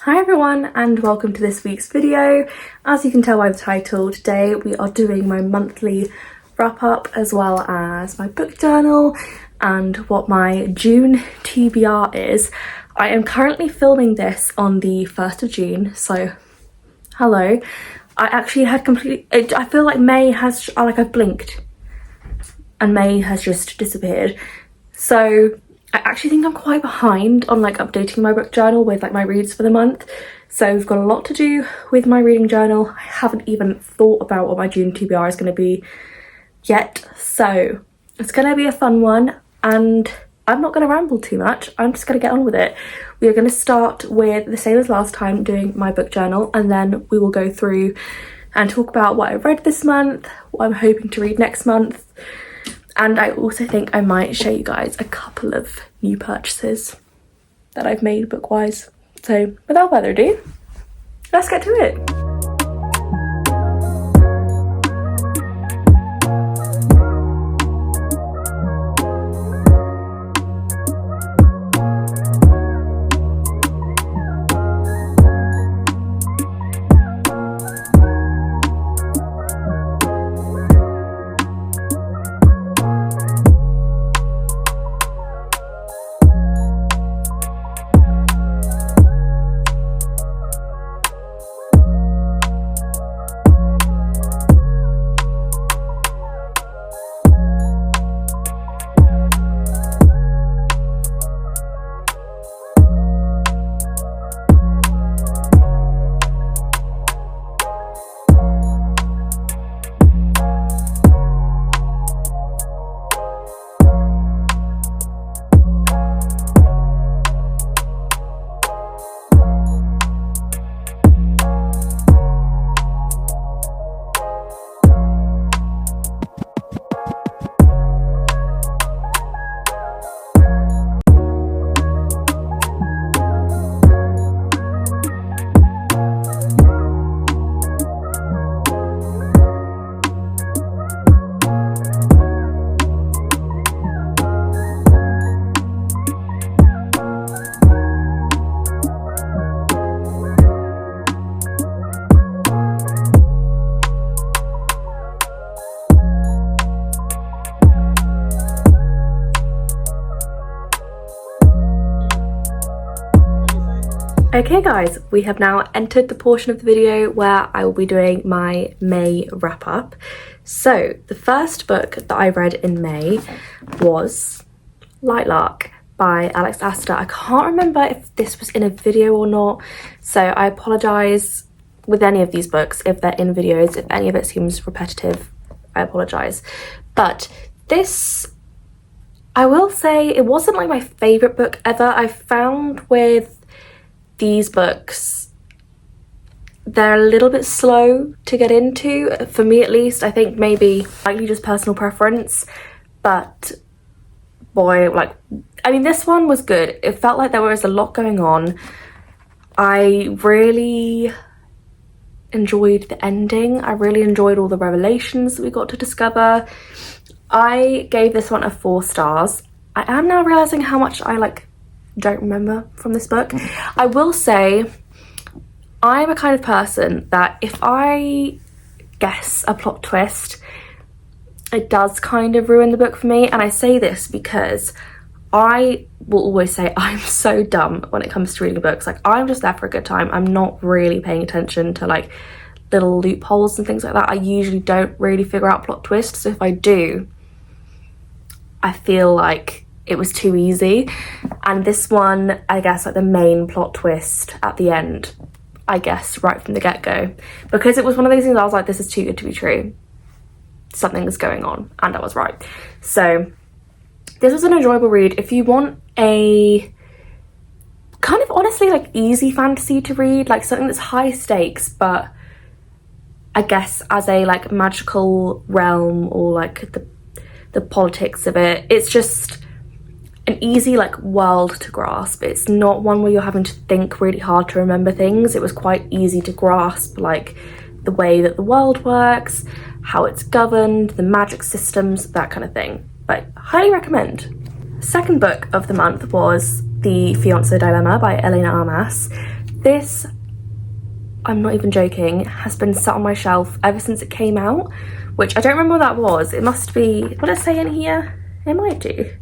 Hi everyone and welcome to this week's video. As you can tell by the title, today we are doing my monthly wrap up as well as my book journal and what my June TBR is. I am currently filming this on the 1st of June, so hello. I actually had I feel like May has, I've blinked and May has just disappeared. So I actually think I'm quite behind on updating my book journal with my reads for the month. So we've got a lot to do with my reading journal. I haven't even thought about what my June TBR is going to be yet. So it's going to be a fun one and I'm not going to ramble too much. I'm just going to get on with it. We are going to start with the same as last time, doing my book journal, and then we will go through and talk about what I read this month, what I'm hoping to read next month. And I also think I might show you guys a couple of new purchases that I've made book-wise. So without further ado, let's get to it. Okay guys, we have now entered the portion of the video where I will be doing my May wrap up. So the first book that I read in May was Lightlark by Alex Astor. I can't remember if this was in a video or not, so I apologise with any of these books if they're in videos. If any of it seems repetitive, I apologise. But this, I will say, it wasn't my favourite book ever. I found with these books, they're a little bit slow to get into, for me at least. I think maybe slightly just personal preference, but boy, I mean, this one was good. It felt like there was a lot going on. I really enjoyed the ending. I really enjoyed all the revelations that we got to discover. I gave this one a 4 stars. I am now realising how much I don't remember from this book. I will say I'm a kind of person that if I guess a plot twist, it does kind of ruin the book for me. And I say this because I will always say I'm so dumb when it comes to reading books. I'm just there for a good time. I'm not really paying attention to little loopholes and things like that. I usually don't really figure out plot twists. So if I do, I feel like it was too easy. And this one, I guess the main plot twist at the end, I guess right from the get-go, because it was one of those things I was like, this is too good to be true. Something is going on, and I was right. So this was an enjoyable read. If you want a kind of honestly easy fantasy to read, something that's high stakes, but I guess as a magical realm or the politics of it, it's just an easy world to grasp. It's not one where you're having to think really hard to remember things. It was quite easy to grasp the way that the world works, how it's governed, the magic systems, that kind of thing. But highly recommend. Second book of the month was The Fiancé Dilemma by Elena Armas. This, I'm not even joking, has been sat on my shelf ever since it came out, which I don't remember what that was. It must be, what did it say in here? It might do.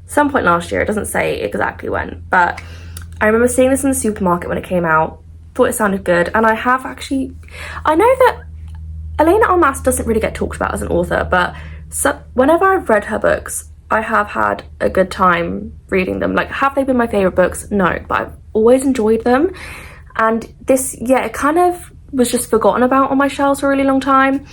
Some point last year, it doesn't say exactly when, but I remember seeing this in the supermarket when it came out, thought it sounded good, and I have actually, I know that Elena Armas doesn't really get talked about as an author, but whenever I've read her books, I have had a good time reading them. Like, have they been my favourite books? No, but I've always enjoyed them. And this, yeah, it kind of was just forgotten about on my shelves for a really long time.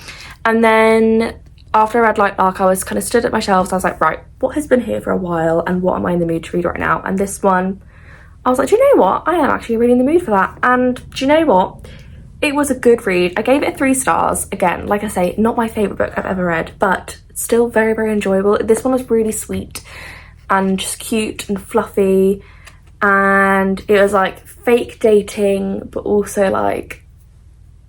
And then after I read Light Dark, I was kind of stood at my shelves. I was like, right, what has been here for a while and what am I in the mood to read right now? And this one, I was like, do you know what? I am actually really in the mood for that. And do you know what? It was a good read. I gave it 3 stars. Again, like I say, not my favourite book I've ever read, but still very, very enjoyable. This one was really sweet and just cute and fluffy. And it was like fake dating, but also like,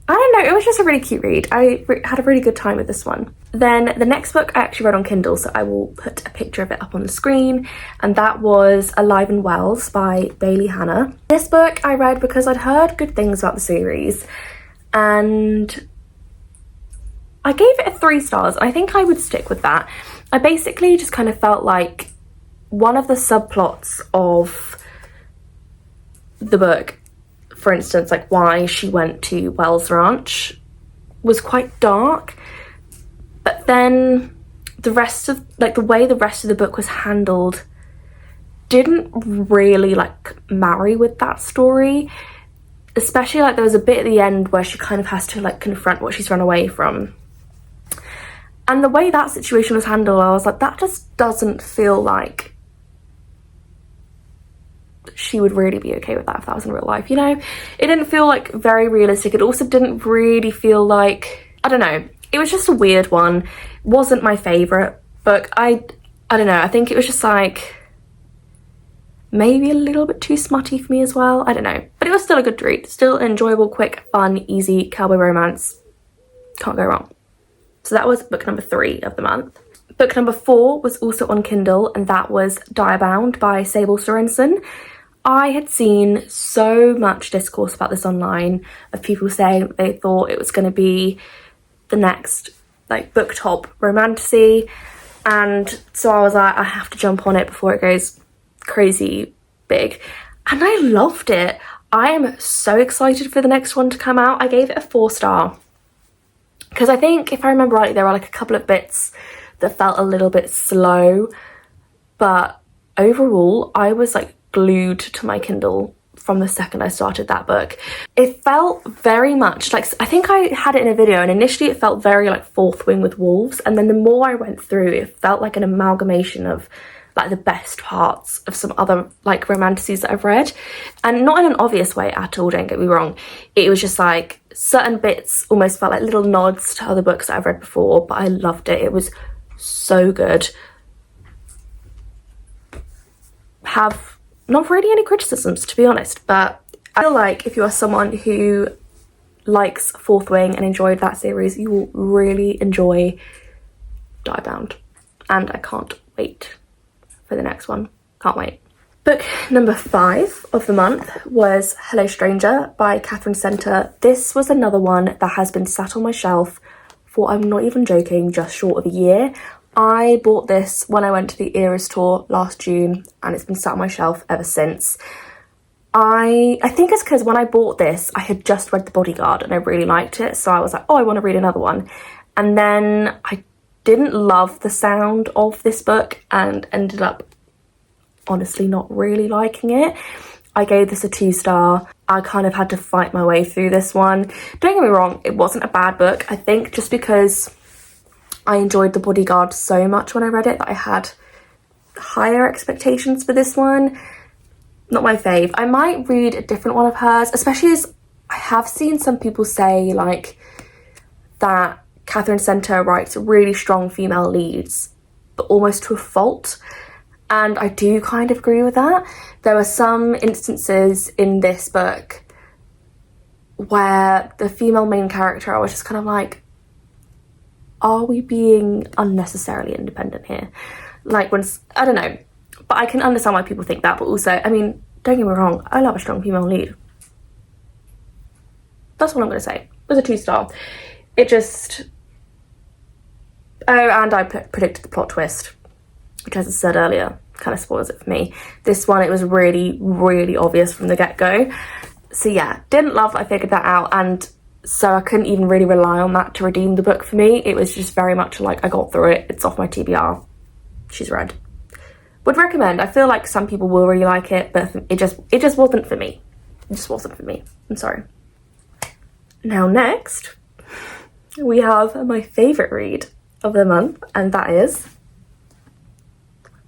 I don't know, it was just a really cute read. I had a really good time with this one. Then the next book I actually read on Kindle, so I will put a picture of it up on the screen, and that was Alive and Wells by Bailey Hannah. This book I read because I'd heard good things about the series, and I gave it 3 stars. I think I would stick with that. I basically just kind of felt like one of the subplots of the book, for instance, like why she went to Wells Ranch, was quite dark, but then the rest of, like, the way the rest of the book was handled didn't really like marry with that story. Especially like there was a bit at the end where she kind of has to like confront what she's run away from, and the way that situation was handled, I was like, that just doesn't feel like she would really be okay with that if that was in real life, you know? It didn't feel like very realistic. It also didn't really feel like, I don't know, it was just a weird one. Wasn't my favourite book. I don't know, I think it was just like maybe a little bit too smutty for me as well. I don't know, but it was still a good read. Still enjoyable, quick, fun, easy cowboy romance. Can't go wrong. So that was book number 3 of the month. Book number 4 was also on Kindle, and that was Diabound by Sable Sorensen. I had seen so much discourse about this online, of people saying they thought it was going to be the next like book top romantasy, and so I was like, I have to jump on it before it goes crazy big, and I loved it. I am so excited for the next one to come out. I gave it a 4 star because I think, if I remember rightly, there were like a couple of bits that felt a little bit slow, but overall I was like glued to my Kindle from the second I started that book. It felt very much like, I think I had it in a video, and initially it felt very like Fourth Wing with Wolves, and then the more I went through, it felt like an amalgamation of like the best parts of some other like romantasies that I've read, and not in an obvious way at all, don't get me wrong. It was just like certain bits almost felt like little nods to other books that I've read before, but I loved it. It was so good. Have not really any criticisms, to be honest, but I feel like if you are someone who likes Fourth Wing and enjoyed that series, you will really enjoy Diabound, and I can't wait for the next one. Can't wait. Book number 5 of the month was Hello Stranger by Catherine Center. This was another one that has been sat on my shelf for, I'm not even joking, just short of a year. I bought this when I went to the Eras tour last June, and it's been sat on my shelf ever since. I think it's because when I bought this, I had just read The Bodyguard and I really liked it, so I was like, oh, I want to read another one. And then I didn't love the sound of this book and ended up honestly not really liking it. I gave this a 2 star. I kind of had to fight my way through this one. Don't get me wrong, it wasn't a bad book. I think just because I enjoyed The Bodyguard so much when I read it that I had higher expectations for this one. Not my fave. I might read a different one of hers, especially as I have seen some people say like that Catherine Center writes really strong female leads, but almost to a fault. And I do kind of agree with that. There were some instances in this book where the female main character, I was just kind of like, are we being unnecessarily independent here? Like, when, I don't know, but I can understand why people think that. But also, I mean, don't get me wrong, I love a strong female lead. That's all I'm going to say. It was a 2-star. It just... Oh, and I predicted the plot twist, which, as I said earlier, kind of spoils it for me. This one, it was really, really obvious from the get-go. So yeah, didn't love that I figured that out, and so I couldn't even really rely on that to redeem the book for me. It was just very much like I got through it. It's off my TBR. She's read. Would recommend. I feel like some people will really like it, but it just wasn't for me. It just wasn't for me. I'm sorry. Now next, we have my favourite read of the month, and that is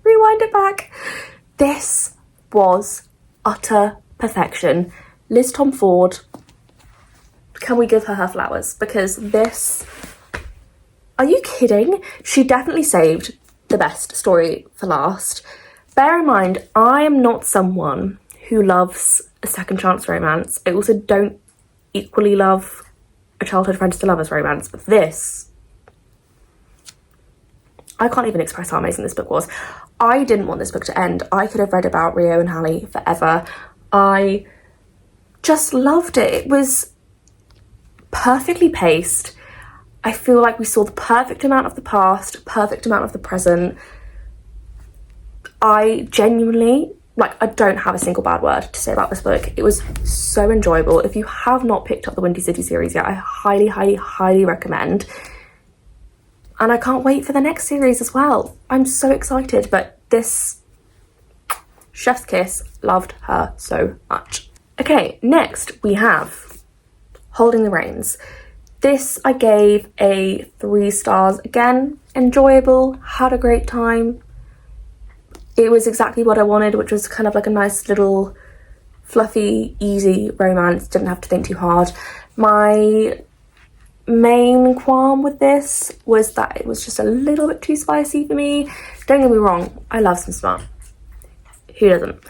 Rewind It Back. This was utter perfection. Liz Tom Ford, can we give her flowers? Because this, are you kidding? She definitely saved the best story for last. Bear in mind, I am not someone who loves a second chance romance. I also don't equally love a childhood friends to lovers romance, but this, I can't even express how amazing this book was. I didn't want this book to end. I could have read about Rio and Hallie forever. I just loved it. It was perfectly paced. I feel like we saw the perfect amount of the past, perfect amount of the present. I genuinely, like, I don't have a single bad word to say about this book. It was so enjoyable. If you have not picked up the Windy City series yet, I highly, highly, highly recommend. And I can't wait for the next series as well. I'm so excited, but this, chef's kiss, loved her so much. Okay, next we have Holding the Reins. This I gave a 3 stars. Again, enjoyable, had a great time. It was exactly what I wanted, which was kind of like a nice little fluffy, easy romance. Didn't have to think too hard. My main qualm with this was that it was just a little bit too spicy for me. Don't get me wrong, I love some smut. Who doesn't?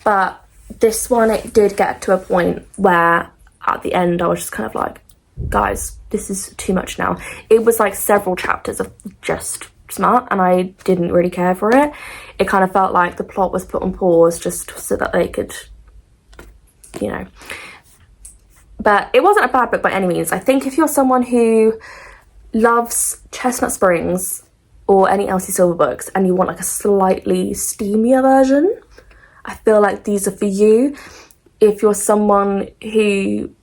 But this one, it did get to a point where at the end I was just kind of like, guys, this is too much now. It was like several chapters of just smut, and I didn't really care for it. It kind of felt like the plot was put on pause just so that they could, you know. But it wasn't a bad book by any means. I think if you're someone who loves Chestnut Springs or any Elsie Silver books and you want like a slightly steamier version, I feel like these are for you. If you're someone who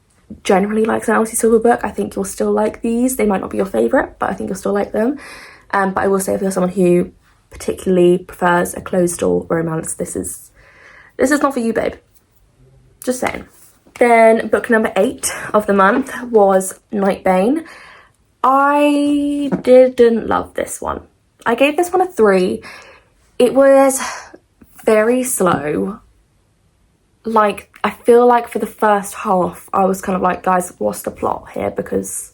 generally likes an Elsie Silver book, I think you'll still like these. They might not be your favourite, but I think you'll still like them. But I will say, if you're someone who particularly prefers a closed door romance, this is not for you, babe. Just saying. Then book number 8 of the month was Nightbane. I didn't love this one. I gave this one a 3. It was very slow. Like, I feel like for the first half, I was kind of like, guys, what's the plot here? Because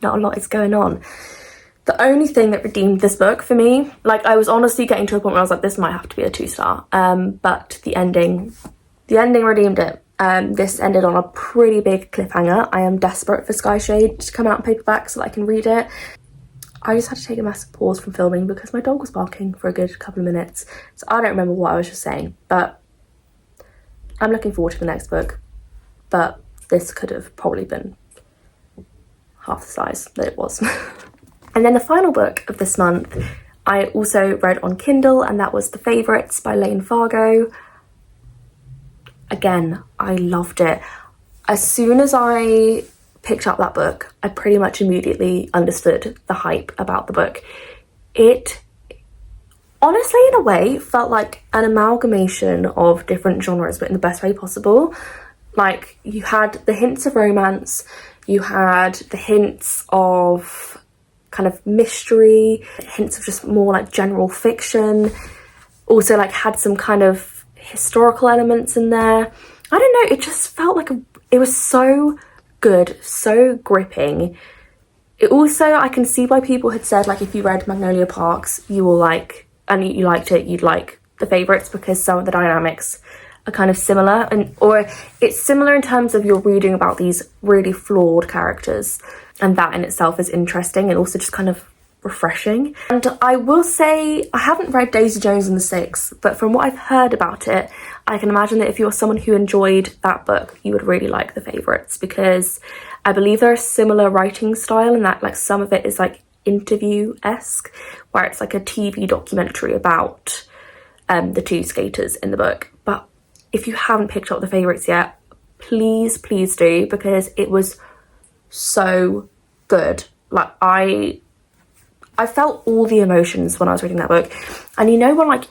not a lot is going on. The only thing that redeemed this book for me, like, I was honestly getting to a point where I was like, this might have to be a 2-star. But the ending redeemed it. This ended on a pretty big cliffhanger. I am desperate for Sky Shade to come out in paperback so that I can read it. I just had to take a massive pause from filming because my dog was barking for a good couple of minutes. So I don't remember what I was just saying, but I'm looking forward to the next book. But this could have probably been half the size that it was. And then the final book of this month, I also read on Kindle, and that was The Favourites by Lane Fargo. Again, I loved it. As soon as I picked up that book, I pretty much immediately understood the hype about the book. It honestly, in a way, felt like an amalgamation of different genres, but in the best way possible. Like, you had the hints of romance, you had the hints of kind of mystery, hints of just more like general fiction, also like had some kind of historical elements in there. I don't know, it just felt like it was so good, so gripping. It also, I can see why people had said, like, if you read Magnolia Parks, you will like, and you liked it, you'd like The Favourites, because some of the dynamics are kind of similar, or it's similar in terms of you're reading about these really flawed characters, and that in itself is interesting, and also just kind of refreshing. And I will say, I haven't read Daisy Jones and the Six, but from what I've heard about it, I can imagine that if you're someone who enjoyed that book, you would really like The Favourites, because I believe they're a similar writing style, and that like some of it is like interview-esque, where it's like a TV documentary about the two skaters in the book. But if you haven't picked up The Favourites yet, please do, because it was so good. Like I felt all the emotions when I was reading that book. And you know when like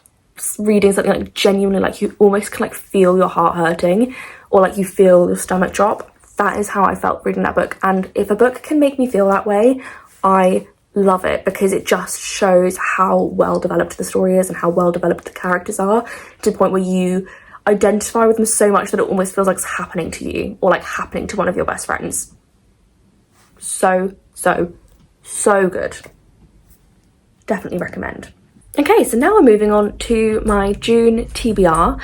reading something like genuinely like you almost can like feel your heart hurting, or like you feel your stomach drop? That is how I felt reading that book. And if a book can make me feel that way, I love it, because it just shows how well developed the story is and how well developed the characters are, to the point where you identify with them so much that it almost feels like it's happening to you, or like happening to one of your best friends. So good. Definitely recommend. Okay, so now we're moving on to my June TBR.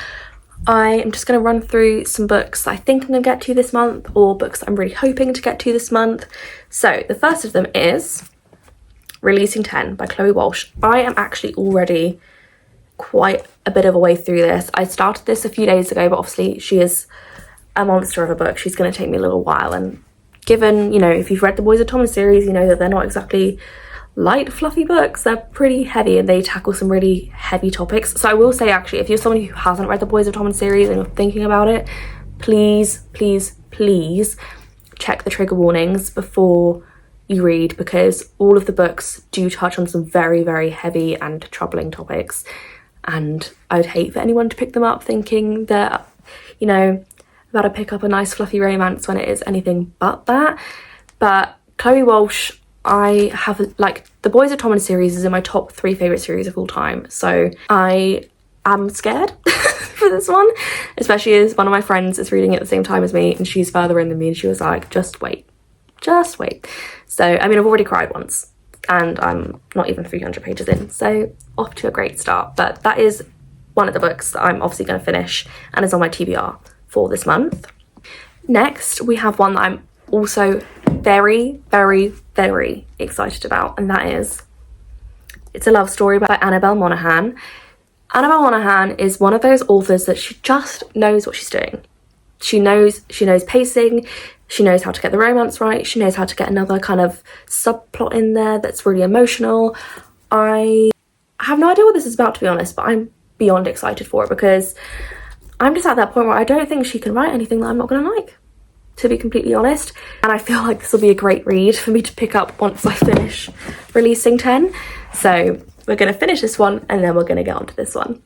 I am just going to run through some books that I think I'm going to get to this month, or books that I'm really hoping to get to this month. So the first of them is Releasing 10 by Chloe Walsh. I am actually already quite a bit of a way through this. I started this a few days ago, but obviously she is a monster of a book. She's going to take me a little while, and given, you know, if you've read the Boys of Thomas series, you know that they're not exactly light, fluffy books. They're pretty heavy, and they tackle some really heavy topics. So I will say, actually, if you're someone who hasn't read the Boys of Thomas series and you're thinking about it, please check the trigger warnings before you read, because all of the books do touch on some very heavy and troubling topics, and I'd hate for anyone to pick them up thinking that, you know, about to pick up a nice fluffy romance when it is anything but that. But Chloe Walsh, I have, like, the Boys of Thomas series is in my top 3 favourite series of all time, so I am scared for this one, especially as one of my friends is reading it at the same time as me, and she's further in than me, and she was like, just wait. So I mean, I've already cried once, and I'm not even 300 pages in, so off to a great start. But that is one of the books that I'm obviously going to finish and is on my TBR for this month. Next, we have one that I'm also very excited about, and that is It's a Love Story by Annabelle Monaghan. Annabelle Monaghan is one of those authors that she just knows what she's doing. She knows pacing, she knows how to get the romance right, she knows how to get another kind of subplot in there that's really emotional. I have no idea what this is about, to be honest, but I'm beyond excited for it, because I'm just at that point where I don't think she can write anything that I'm not going to like, to be completely honest. And I feel like this will be a great read for me to pick up once I finish Releasing 10. So we're going to finish this one, and then we're going to get on to this one.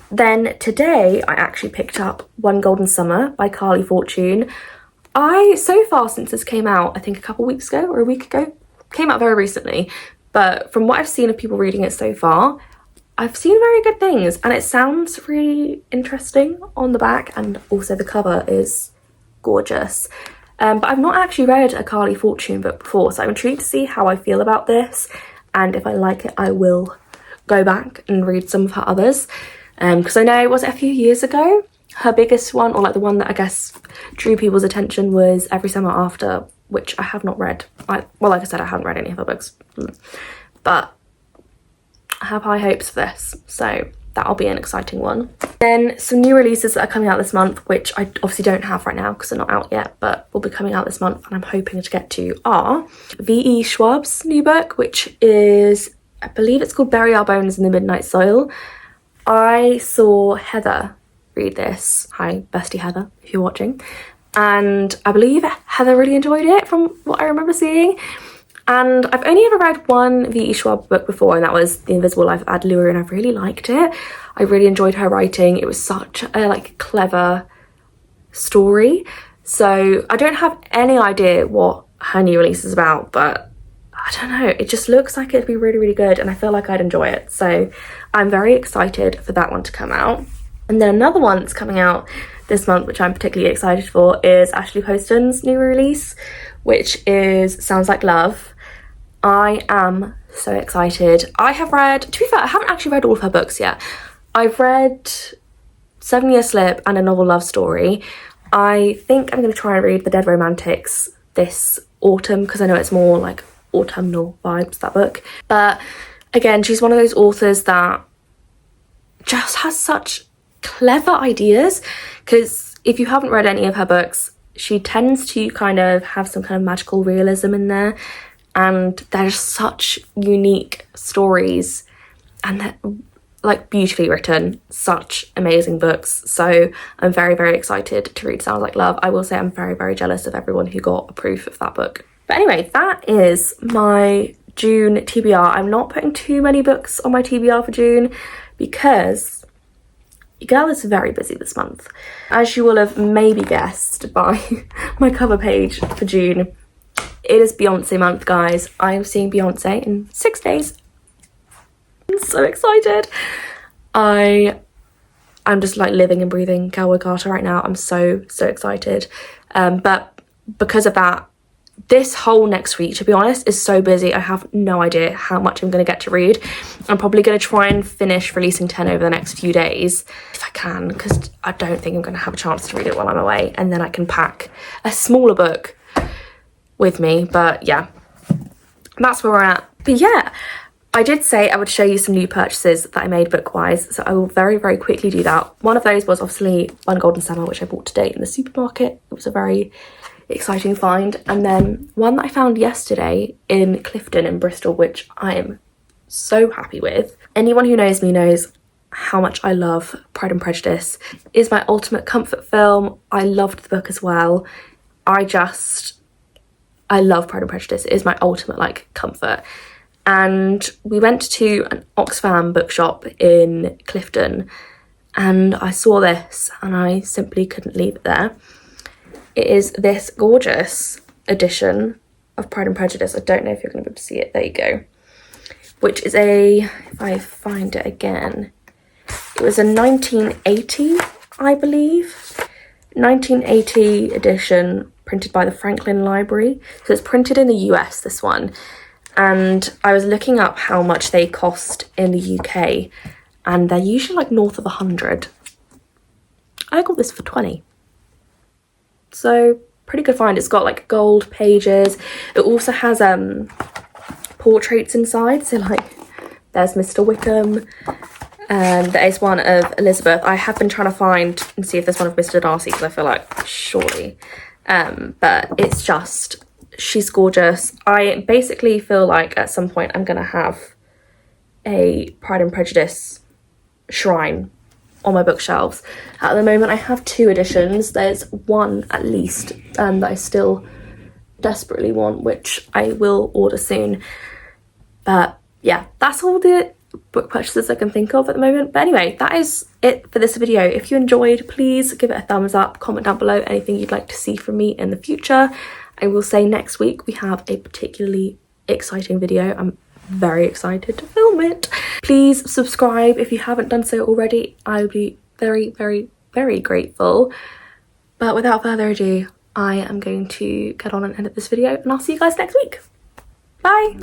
Then today I actually picked up One Golden Summer by Carly Fortune. So far since this came out, I think a couple weeks ago or a week ago, came out very recently, but from what I've seen of people reading it so far, I've seen very good things, and it sounds really interesting on the back, and also the cover is gorgeous. But I've not actually read a Carly Fortune book before, so I'm intrigued to see how I feel about this, and if I like it, I will go back and read some of her others. Because I know, was it a few years ago, her biggest one, or like the one that I guess drew people's attention, was Every Summer After, which I have not read. Well, like I said, I haven't read any of her books, but I have high hopes for this, so that'll be an exciting one. Then some new releases that are coming out this month, which I obviously don't have right now because they're not out yet, but will be coming out this month and I'm hoping to get to, are V.E. Schwab's new book, which is, I believe it's called Bury Our Bones in the Midnight Soil. I saw Heather read this. Hi, bestie Heather, if you're watching. And I believe Heather really enjoyed it from what I remember seeing. And I've only ever read one V.E. Schwab book before, and that was The Invisible Life of Ad Lewis, and I really liked it. I really enjoyed her writing. It was such a like clever story. So I don't have any idea what her new release is about, but I don't know, it just looks like it'd be really good, and I feel like I'd enjoy it. So I'm very excited for that one to come out. And then another one that's coming out this month, which I'm particularly excited for, is Ashley Poston's new release, which is Sounds Like Love. I am so excited. I have read, to be fair, I haven't actually read all of her books yet. I've read 7 Year Slip and A Novel Love Story. I think I'm going to try and read The Dead Romantics this autumn, because I know it's more like autumnal vibes, that book. But again, she's one of those authors that just has such clever ideas, because if you haven't read any of her books, she tends to kind of have some kind of magical realism in there, and they're just such unique stories, and they're like beautifully written, such amazing books. So I'm very, very excited to read Sounds Like Love. I will say I'm very, very jealous of everyone who got a proof of that book. But anyway, that is my June TBR. I'm not putting too many books on my TBR for June because your girl is very busy this month. As you will have maybe guessed by my cover page for June, it is Beyonce month, guys. I am seeing Beyonce in 6 days. I'm so excited. I'm just like living and breathing Cowboy Carter right now. I'm so excited. But because of that, this whole next week, to be honest, is so busy. I have no idea how much I'm going to get to read. I'm probably going to try and finish releasing 10 over the next few days if I can, because I don't think I'm going to have a chance to read it while I'm away, and then I can pack a smaller book with me. But yeah, that's where we're at. But yeah, I did say I would show you some new purchases that I made book-wise, so I will very, very quickly do that. One of those was obviously One Golden Summer, which I bought today in the supermarket. It was a very exciting find. And then one that I found yesterday in Clifton in Bristol, which I am so happy with. Anyone who knows me knows how much I love Pride and Prejudice. It is my ultimate comfort film. I loved the book as well. I love Pride and Prejudice. It is my ultimate like comfort. And we went to an Oxfam bookshop in Clifton and I saw this and I simply couldn't leave it there. It is this gorgeous edition of Pride and Prejudice. I don't know if you're going to be able to see it. There you go. Which is if I find it again, it was a 1980, I believe. 1980 edition printed by the Franklin Library. So it's printed in the US, this one. And I was looking up how much they cost in the UK, and they're usually like north of 100. I got this for 20. So pretty good find. It's got like gold pages. It also has portraits inside. So like there's Mr. Wickham. There is one of Elizabeth. I have been trying to find and see if there's one of Mr. Darcy, because I feel like surely. But it's just, she's gorgeous. I basically feel like at some point I'm going to have a Pride and Prejudice shrine on my bookshelves. At the moment I have 2 editions. There's one at least that I still desperately want, which I will order soon. But yeah, that's all the book purchases I can think of at the moment. But anyway, that is it for this video. If you enjoyed, please give it a thumbs up, comment down below anything you'd like to see from me in the future. I will say next week we have a particularly exciting video. I'm very excited to film it. Please subscribe if you haven't done so already. I would be very, very, very grateful. But without further ado, I am going to get on and edit this video, and I'll see you guys next week. Bye!